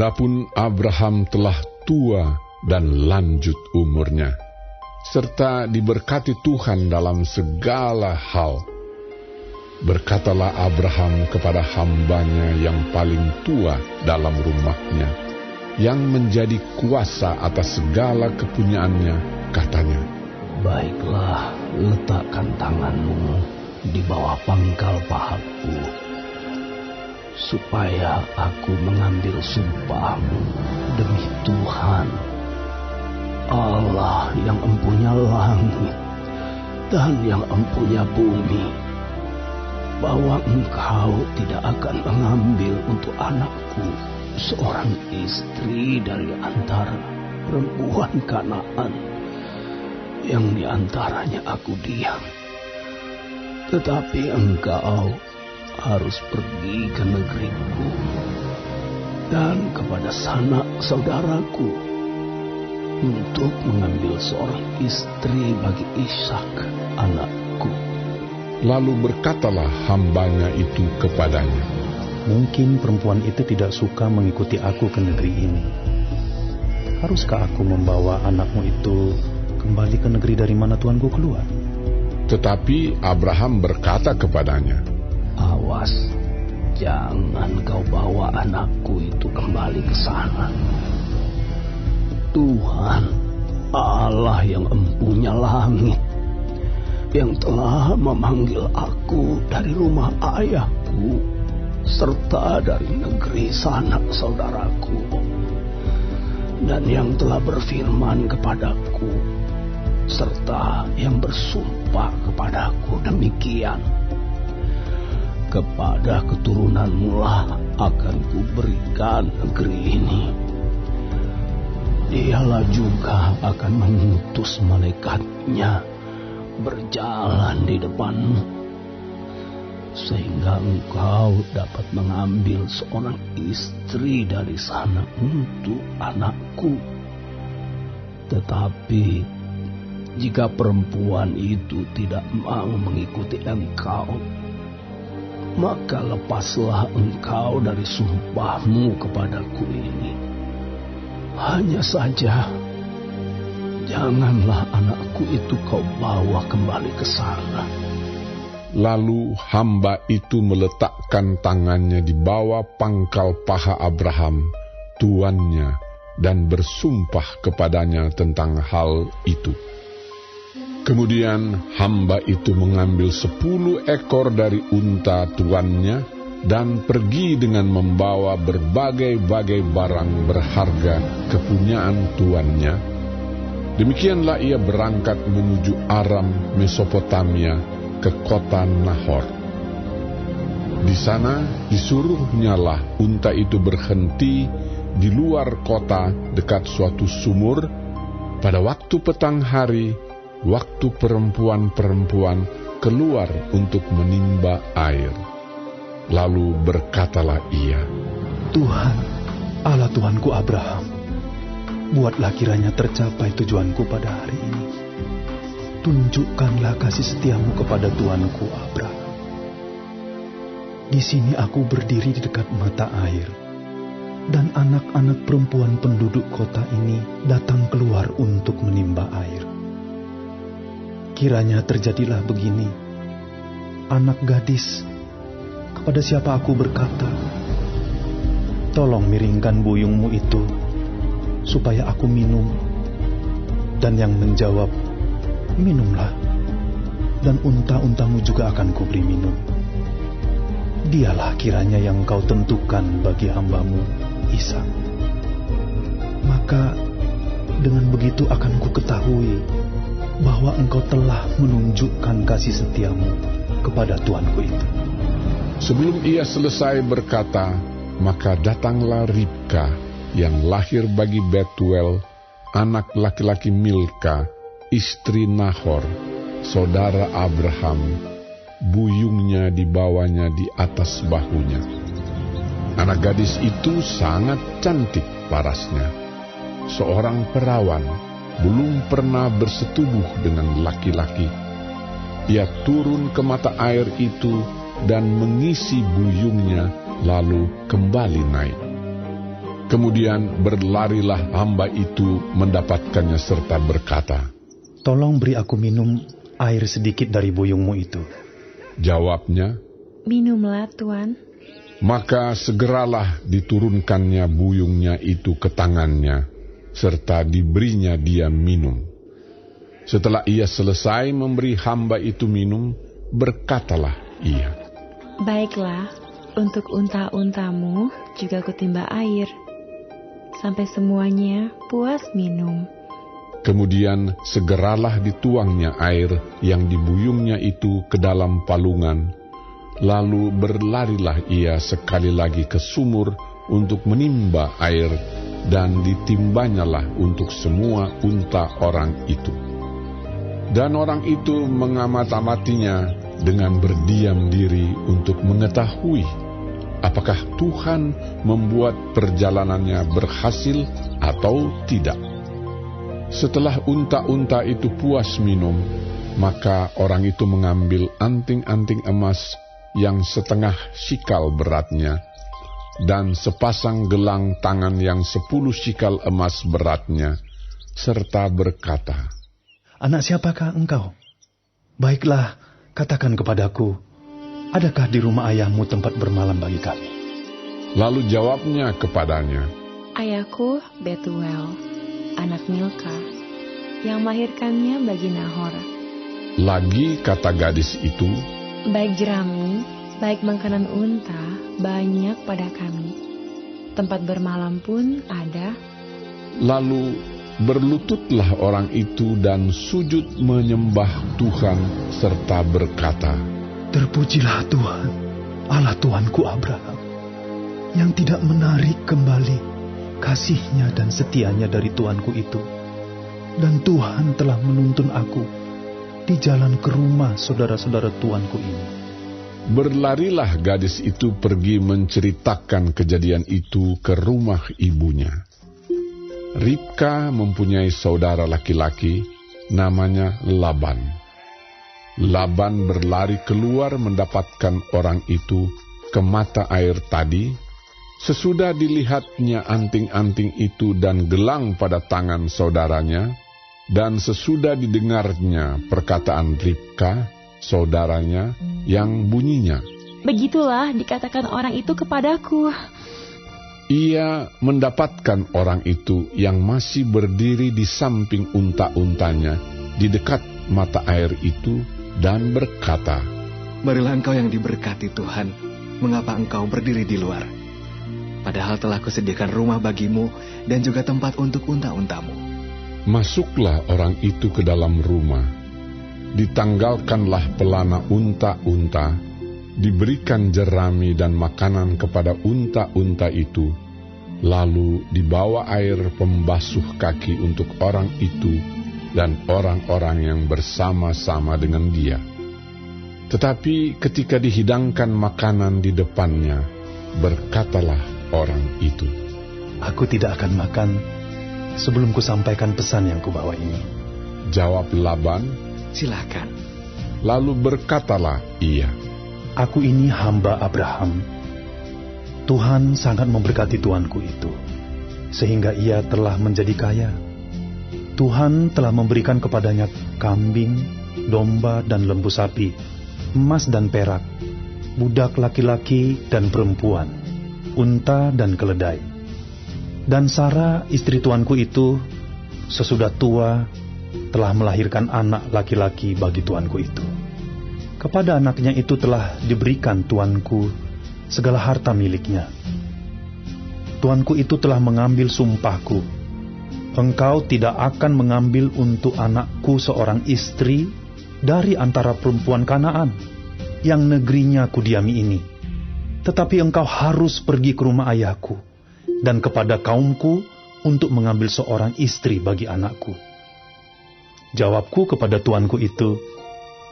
Adapun Abraham telah tua dan lanjut umurnya, serta diberkati Tuhan dalam segala hal. Berkatalah Abraham kepada hambanya yang paling tua dalam rumahnya, yang menjadi kuasa atas segala kepunyaannya, katanya, "Baiklah, letakkan tanganmu di bawah pangkal pahaku, supaya aku mengambil sumpahmu demi Tuhan, Allah yang empunya langit dan yang empunya bumi, bahwa engkau tidak akan mengambil untuk anakku seorang istri dari antara perempuan Kanaan yang di antaranya aku diam. Tetapi engkau harus pergi ke negeriku dan kepada sanak saudaraku untuk mengambil seorang istri bagi Ishak anakku." Lalu berkatalah hambanya itu kepadanya, "Mungkin perempuan itu tidak suka mengikuti aku ke negeri ini. Haruskah aku membawa anakmu itu kembali ke negeri dari mana Tuanku keluar?" Tetapi Abraham berkata kepadanya, "Awas, jangan kau bawa anakku itu kembali ke sana. Tuhan, Allah yang empunya langit, yang telah memanggil aku dari rumah ayahku, serta dari negeri sanak saudaraku, dan yang telah berfirman kepadaku, serta yang bersumpah kepadaku demikian, kepada keturunanmu lah akan kuberikan negeri ini. Dialah juga akan mengutus malaikatnya berjalan di depanmu, sehingga engkau dapat mengambil seorang istri dari sana untuk anakku. Tetapi jika perempuan itu tidak mau mengikuti engkau, maka lepaslah engkau dari sumpahmu kepadaku ini. Hanya saja janganlah anakku itu kau bawa kembali ke sana." Lalu hamba itu meletakkan tangannya di bawah pangkal paha Abraham, tuannya, dan bersumpah kepadanya tentang hal itu. Kemudian hamba itu mengambil 10 ekor dari unta tuannya dan pergi dengan membawa berbagai-bagai barang berharga kepunyaan tuannya. Demikianlah ia berangkat menuju Aram, Mesopotamia, ke kota Nahor. Di sana disuruhnyalah unta itu berhenti di luar kota dekat suatu sumur pada waktu petang hari, waktu perempuan-perempuan keluar untuk menimba air. Lalu berkatalah ia, "Tuhan, Allah Tuanku Abraham, buatlah kiranya tercapai tujuanku pada hari ini. Tunjukkanlah kasih setiamu kepada Tuanku Abraham. Di sini aku berdiri di dekat mata air, dan anak-anak perempuan penduduk kota ini datang keluar untuk menimba air. Kiranya terjadilah begini, anak gadis, kepada siapa aku berkata, 'Tolong miringkan buyungmu itu, supaya aku minum,' dan yang menjawab, 'Minumlah, dan unta-untamu juga akan kuberi minum.' Dialah kiranya yang kau tentukan bagi hambamu Ishak. Maka dengan begitu akan ku ketahui bahwa engkau telah menunjukkan kasih setiamu kepada tuanku itu." Sebelum ia selesai berkata, maka datanglah Ribka yang lahir bagi Betuel, anak laki-laki Milka, istri Nahor, saudara Abraham. Buyungnya dibawanya di atas bahunya. Anak gadis itu sangat cantik parasnya, seorang perawan, belum pernah bersetubuh dengan laki-laki. Ia turun ke mata air itu dan mengisi buyungnya, lalu kembali naik. Kemudian berlarilah hamba itu mendapatkannya serta berkata, "Tolong beri aku minum air sedikit dari buyungmu itu." Jawabnya, "Minumlah, Tuan." maka segeralah diturunkannya buyungnya itu ke tangannya, serta diberinya dia minum. Setelah ia selesai memberi hamba itu minum, berkatalah ia, "Baiklah, untuk unta-untamu juga kutimba air, sampai semuanya puas minum." Kemudian segeralah dituangnya air yang dibuyungnya itu ke dalam palungan, lalu berlarilah ia sekali lagi ke sumur untuk menimba air, dan ditimbanyalah untuk semua unta orang itu. Dan orang itu mengamat-amatinya dengan berdiam diri untuk mengetahui apakah Tuhan membuat perjalanannya berhasil atau tidak. Setelah unta-unta itu puas minum, maka orang itu mengambil anting-anting emas yang setengah sikal beratnya, dan sepasang gelang tangan yang 10 sikal emas beratnya, serta berkata, "Anak siapakah engkau? Baiklah, katakan kepadaku, adakah di rumah ayahmu tempat bermalam bagi kami?" Lalu jawabnya kepadanya, "Ayahku Betuel, anak Milka, yang melahirkannya bagi Nahor." Lagi kata gadis itu, "Baik jerami, baik makanan unta, banyak pada kami. Tempat bermalam pun ada." Lalu berlututlah orang itu dan sujud menyembah Tuhan serta berkata, "Terpujilah Tuhan, Allah Tuanku Abraham, yang tidak menarik kembali kasih-Nya dan setianya dari Tuanku itu. Dan Tuhan telah menuntun aku di jalan ke rumah saudara-saudara Tuanku ini." Berlarilah gadis itu pergi menceritakan kejadian itu ke rumah ibunya. Ribka mempunyai saudara laki-laki, namanya Laban. Laban berlari keluar mendapatkan orang itu ke mata air tadi. Sesudah dilihatnya anting-anting itu dan gelang pada tangan saudaranya, dan sesudah didengarnya perkataan Ribka, saudaranya, yang bunyinya, "Begitulah dikatakan orang itu kepadaku." Ia mendapatkan orang itu yang masih berdiri di samping unta-untanya di dekat mata air itu dan berkata, "Marilah engkau yang diberkati Tuhan, mengapa engkau berdiri di luar? Padahal telah kusediakan rumah bagimu dan juga tempat untuk unta-untamu." Masuklah orang itu ke dalam rumah. Ditanggalkanlah pelana unta-unta, diberikan jerami dan makanan kepada unta-unta itu, lalu dibawa air pembasuh kaki untuk orang itu dan orang-orang yang bersama-sama dengan dia. Tetapi ketika dihidangkan makanan di depannya, berkatalah orang itu, "Aku tidak akan makan sebelum kusampaikan pesan yang kubawa ini." Jawab Laban, "Silakan." Lalu berkatalah ia, "Aku ini hamba Abraham. Tuhan sangat memberkati tuanku itu, sehingga ia telah menjadi kaya. Tuhan telah memberikan kepadanya kambing, domba dan lembu sapi, emas dan perak, budak laki-laki dan perempuan, unta dan keledai. Dan Sara istri tuanku itu sesudah tua telah melahirkan anak laki-laki bagi tuanku itu. Kepada anaknya itu telah diberikan tuanku segala harta miliknya. Tuanku itu telah mengambil sumpahku, engkau tidak akan mengambil untuk anakku seorang istri dari antara perempuan Kanaan yang negerinya kudiami ini. Tetapi engkau harus pergi ke rumah ayahku dan kepada kaumku untuk mengambil seorang istri bagi anakku." Jawabku kepada tuanku itu,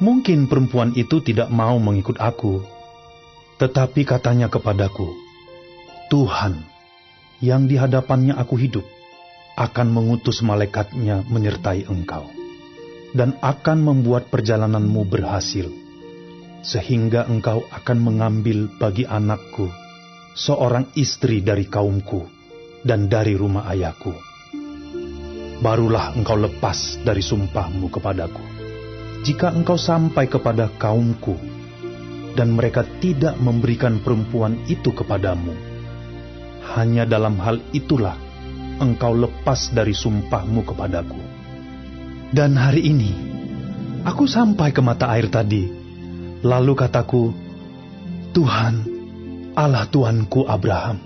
"Mungkin perempuan itu tidak mau mengikut aku." Tetapi katanya kepadaku, "Tuhan, yang di hadapannya aku hidup, akan mengutus malaikatnya menyertai engkau, dan akan membuat perjalananmu berhasil, sehingga engkau akan mengambil bagi anakku seorang istri dari kaumku, dan dari rumah ayahku. Barulah engkau lepas dari sumpahmu kepadaku. Jika engkau sampai kepada kaumku, dan mereka tidak memberikan perempuan itu kepadamu, hanya dalam hal itulah engkau lepas dari sumpahmu kepadaku. Dan hari ini, aku sampai ke mata air tadi, lalu kataku, Tuhan, Allah Tuanku Abraham,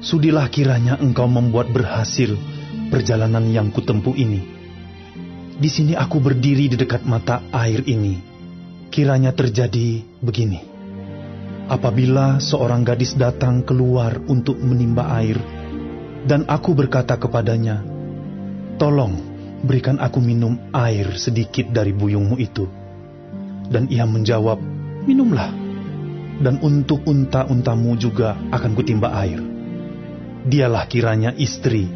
sudilah kiranya engkau membuat berhasil perjalanan yang kutempuh ini. Di sini aku berdiri di dekat mata air ini. Kiranya terjadi begini. Apabila seorang gadis datang keluar untuk menimba air, dan aku berkata kepadanya, tolong berikan aku minum air sedikit dari buyungmu itu. Dan ia menjawab, minumlah, dan untuk unta-untamu juga akan kutimba air. Dialah kiranya istri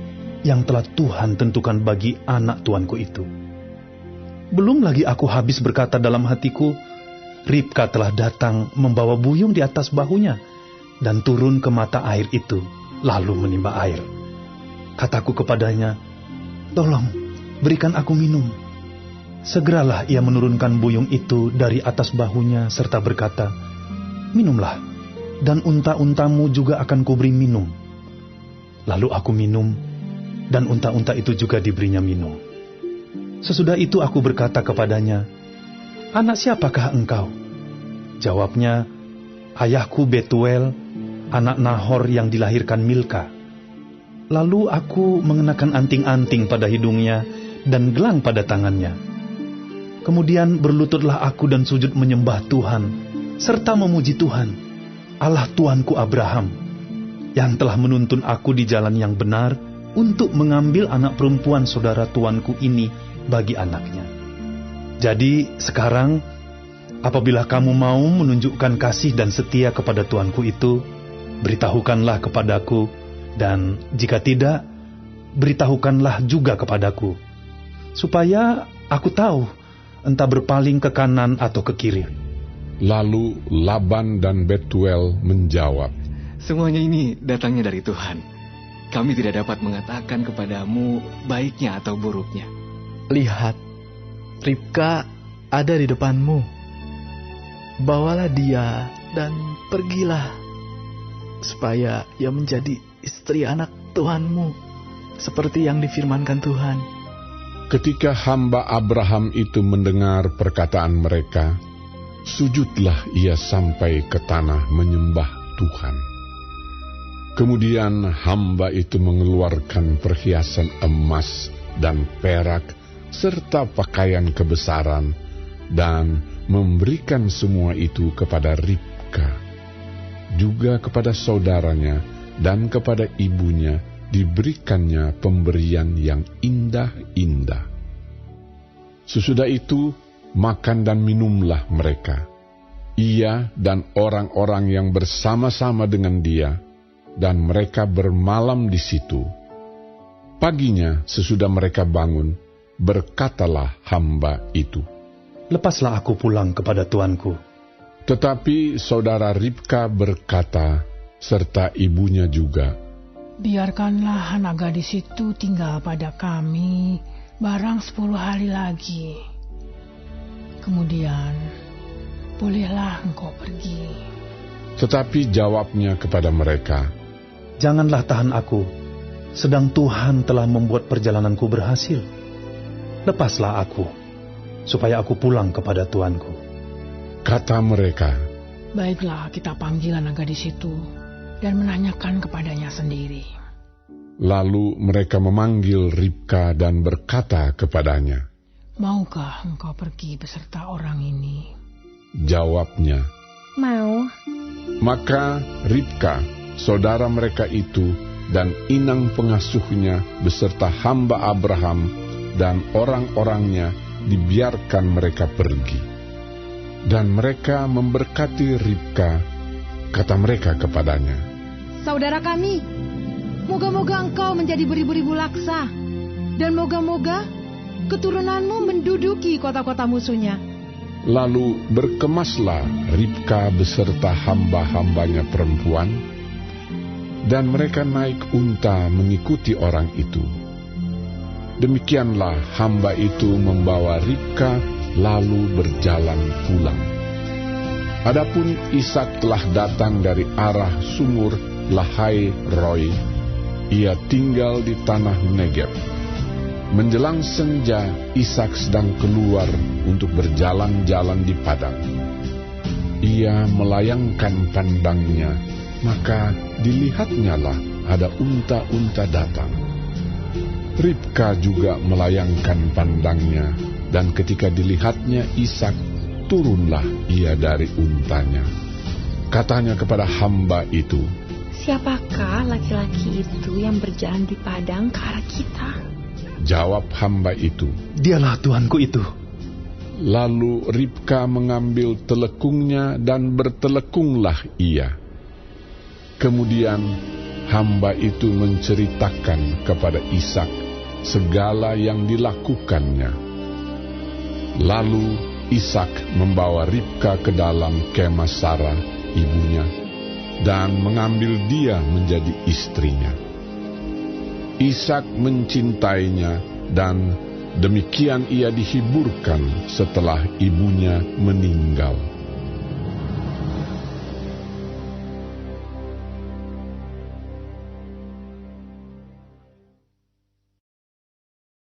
yang telah Tuhan tentukan bagi anak tuanku itu. Belum lagi aku habis berkata dalam hatiku, Ribka telah datang membawa buyung di atas bahunya dan turun ke mata air itu, lalu menimba air. Kataku kepadanya, tolong berikan aku minum. Segeralah ia menurunkan buyung itu dari atas bahunya serta berkata, minumlah, dan unta-untamu juga akan kuberi minum. Lalu aku minum, dan unta-unta itu juga diberinya minum. Sesudah itu aku berkata kepadanya, anak siapakah engkau? Jawabnya, ayahku Betuel, anak Nahor yang dilahirkan Milka. Lalu aku mengenakan anting-anting pada hidungnya dan gelang pada tangannya. Kemudian berlututlah aku dan sujud menyembah Tuhan, serta memuji Tuhan, Allah Tuanku Abraham, yang telah menuntun aku di jalan yang benar untuk mengambil anak perempuan saudara tuanku ini bagi anaknya. Jadi sekarang, apabila kamu mau menunjukkan kasih dan setia kepada tuanku itu, beritahukanlah kepadaku, dan jika tidak, beritahukanlah juga kepadaku, supaya aku tahu entah berpaling ke kanan atau ke kiri. Lalu Laban dan Betuel menjawab, semuanya ini datangnya dari Tuhan. Kami tidak dapat mengatakan kepadamu baiknya atau buruknya. Lihat, Ribka ada di depanmu. Bawalah dia dan pergilah, supaya ia menjadi istri anak Tuhanmu, seperti yang difirmankan Tuhan. ketika hamba Abraham itu mendengar perkataan mereka, sujudlah ia sampai ke tanah menyembah Tuhan. Kemudian hamba itu mengeluarkan perhiasan emas dan perak serta pakaian kebesaran dan memberikan semua itu kepada Ribka. Juga kepada saudaranya dan kepada ibunya diberikannya pemberian yang indah-indah. Sesudah itu makan dan minumlah mereka, ia dan orang-orang yang bersama-sama dengan dia, dan mereka bermalam di situ. Paginya sesudah mereka bangun, berkatalah hamba itu, "Lepaslah aku pulang kepada tuanku." Tetapi saudara Ribka berkata, serta ibunya juga, "Biarkanlah anak gadis itu tinggal pada kami barang 10 hari lagi. Kemudian bolehlah engkau pergi." Tetapi jawabnya kepada mereka, "Janganlah tahan aku, sedang Tuhan telah membuat perjalananku berhasil. Lepaslah aku, supaya aku pulang kepada tuanku." Kata mereka, "Baiklah, kita panggil anak gadis itu dan menanyakan kepadanya sendiri." Lalu mereka memanggil Ribka dan berkata kepadanya, "Maukah engkau pergi beserta orang ini?" Jawabnya, "Mau." Maka Ribka, saudara mereka itu, dan inang pengasuhnya beserta hamba Abraham dan orang-orangnya dibiarkan mereka pergi. Dan mereka memberkati Ribka. Kata mereka kepadanya, "Saudara kami, moga-moga engkau menjadi beribu-ribu laksa, dan moga-moga keturunanmu menduduki kota-kota musuhnya." Lalu berkemaslah Ribka beserta hamba-hambanya perempuan, dan mereka naik unta mengikuti orang itu. Demikianlah hamba itu membawa Ribka lalu berjalan pulang. Adapun Ishak telah datang dari arah sumur Lahai Roi. Ia tinggal di tanah Negeb. Menjelang senja, Ishak sedang keluar untuk berjalan-jalan di padang. Ia melayangkan pandangnya, maka dilihatnyalah ada unta-unta datang. Ribka juga melayangkan pandangnya, dan ketika dilihatnya Ishak, turunlah ia dari untanya. Katanya kepada hamba itu, "Siapakah laki-laki itu yang berjalan di padang ke arah kita?" Jawab hamba itu, "Dialah tuanku itu." Lalu Ribka mengambil telekungnya dan bertelekunglah ia. Kemudian hamba itu menceritakan kepada Ishak segala yang dilakukannya. Lalu Ishak membawa Ribka ke dalam kemah Sarah, ibunya, dan mengambil dia menjadi istrinya. Ishak mencintainya, dan demikian ia dihiburkan setelah ibunya meninggal.